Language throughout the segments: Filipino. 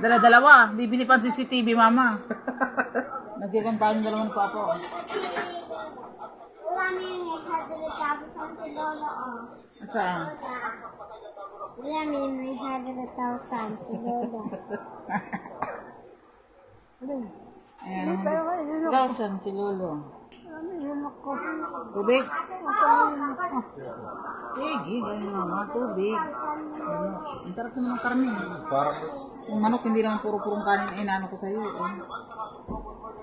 Dala-dalawa. Bibili pa ang CCTV, mama. Nagkikan tayo ng dalawang papo. Wala na yung 800,000 si Lolo, oh. Saan? Wala na yung 800,000 si Lolo. Ayan. 1,000 si Lolo. Tubig? Sige, ganyan mama. Tubig. Ang sarap naman ng karne. Yung manok, hindi naman puro-purong kanin. Inaano ko sa'yo.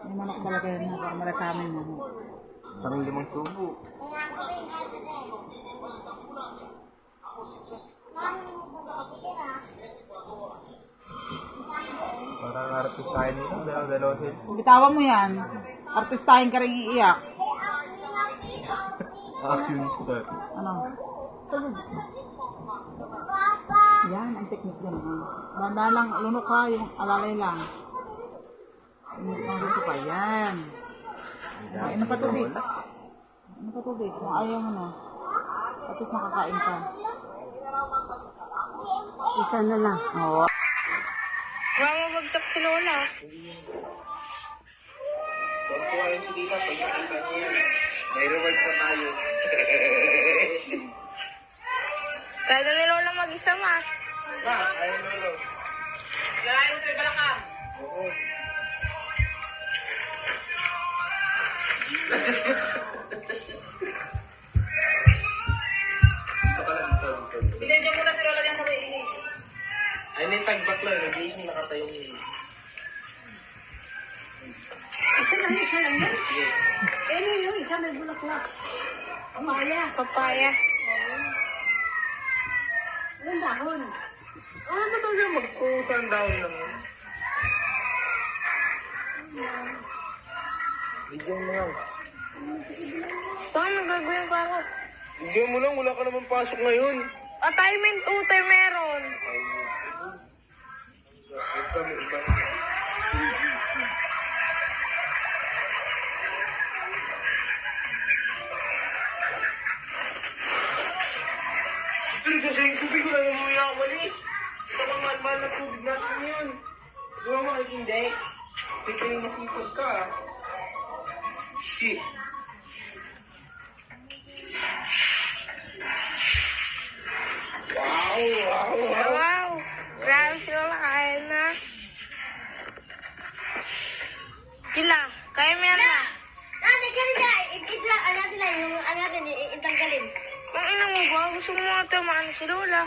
Yung manok talaga yan para malat sa amin. Parang 5 subo. Parang artist tayo nito. Dalaw-dalaw din. Bitawan mo yan. Artistahin ka rin iiyak. Action star. Ano? Yan, ang technique yan. Banda lang, lunok ka, yung alalay lang. Yung gusto ka, yan. Ano pa tubig? Ano pa tubig? Kung ayaw mo na. At least nakakain ka. Isa na lang. Oo. Mamabagsak si Lola. Kuha rin si Dita. Pag nakita niyo yan, may reward pa tayo. Kaya na ni Lola mag-isa, ma. Ma, ayun Lolo. Lalayan mo sa balakang. Oo. Dito ka lang, dito. Binigyan mo na si Lola dyan sa may inis. Ay, may tagbak lang. Nag-iising nakatayong yun. Papaya. Ano ba talaga mag-kusang down lang yun? Bigyan mo lang. Saan ang gagawin ko ako? Bigyan mo lang, wala ka naman pasok ngayon. Assignment 2 tayo meron. Iba. Pero kasi yung tubig ko lang yung mga walis. Ito pang mahal na tubig natin yun. Di ba makikindi? Ito yung masipag ka. Shit. Wow. Wow. Grabe si Lola, kaya na. Kila, kaya mo yan na. Ate, kanina, ano natin lang, yung ano natin, itanggalin. Ang ina mo ba? Gusto mo mga tamaan si Lola.